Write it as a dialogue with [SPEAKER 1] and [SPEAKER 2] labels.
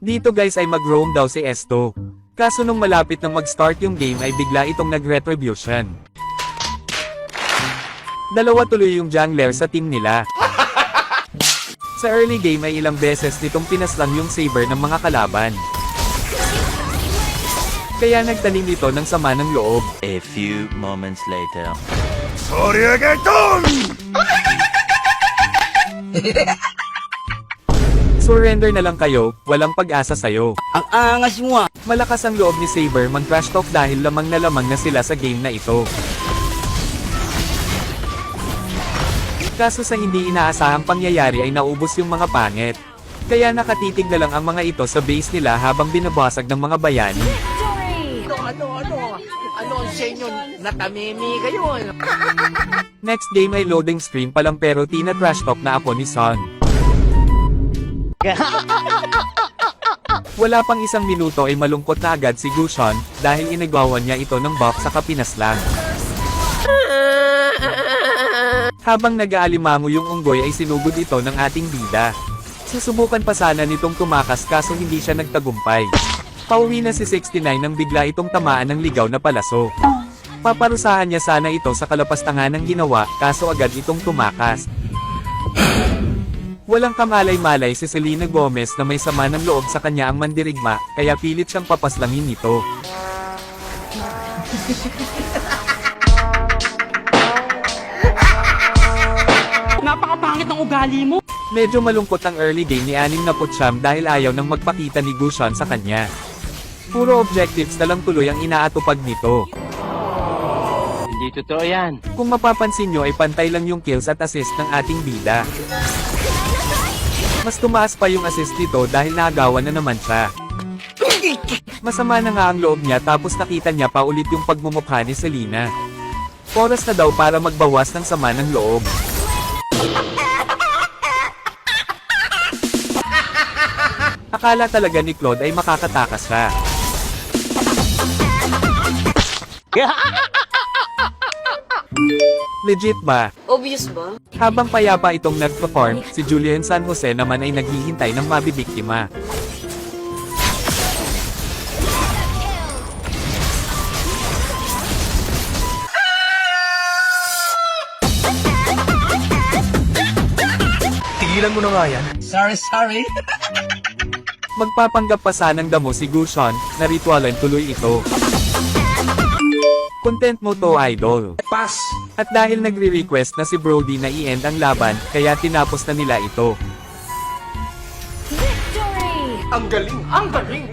[SPEAKER 1] Dito guys ay mag-roam daw si Esto. Kaso nung malapit na mag-start yung game ay bigla itong nag-retribution. Dalawa tuloy yung jungler sa team nila. Sa early game ay ilang beses nitong pinaslang yung saber ng mga kalaban. Kaya nagtanim ito ng sama ng loob.
[SPEAKER 2] A few moments later.
[SPEAKER 1] Surrender na lang kayo, walang pag-asa sa'yo.
[SPEAKER 3] Ang angas mo ah.
[SPEAKER 1] Malakas ang loob ni Saber mag-trash talk dahil lamang na sila sa game na ito. Kaso sa hindi inaasahang pangyayari ay naubos yung mga pangit. Kaya nakatitig na lang ang mga ito sa base nila habang binabasag ng mga bayani.
[SPEAKER 4] Ano ang sa inyo? Natamimi kayo.
[SPEAKER 1] Next game ay loading screen pa lang pero tina-trash talk na ako ni Son. Wala pang isang minuto ay malungkot na agad si Gushon dahil inagawan niya ito ng buff sa kapinaslang. Habang nag-aalimango yung unggoy ay sinugod ito ng ating bida. Susubukan pa sana nitong tumakas kaso hindi siya nagtagumpay. Pauwi na si 69 nang bigla itong tamaan ng ligaw na palaso. Paparusahan niya sana ito sa kalapastangan ng ginawa kaso agad itong tumakas. Walang kamalay-malay si Selena Gomez na may sama ng loob sa kanya ang mandirigma, kaya pilit siyang papaslangin nito.
[SPEAKER 3] Napakapangit ng ugali mo.
[SPEAKER 1] Medyo malungkot ang early game ni Anim na Putsyam dahil ayaw nang magpakita ni Gushon sa kanya. Puro objectives na lang tuloy ang inaatupag nito.
[SPEAKER 2] Hindi totoo yan.
[SPEAKER 1] Kung mapapansin nyo ay pantay lang yung kills at assist ng ating bida. Mas tumaas pa yung assist nito dahil naagawan na naman siya. Masama na nga ang loob niya tapos nakita niya pa ulit yung pagmumukha ni Selena. Oras na daw para magbawas ng sama ng loob. Akala talaga ni Claude ay makakatakas siya. Legit ba?
[SPEAKER 5] Obvious ba?
[SPEAKER 1] Habang payapa itong nag-perform, si Julian San Jose naman ay naghihintay ng mabibiktima.
[SPEAKER 4] Tigilan mo na nga yan.
[SPEAKER 3] Sorry.
[SPEAKER 1] Magpapanggap pa sanang damo si Gushon, na ritualan tuloy ito. Content mo to, idol.
[SPEAKER 4] Pass.
[SPEAKER 1] At dahil nagre-request na si Brody na i-end ang laban, kaya tinapos na nila ito.
[SPEAKER 4] Ang galing. Ang galing.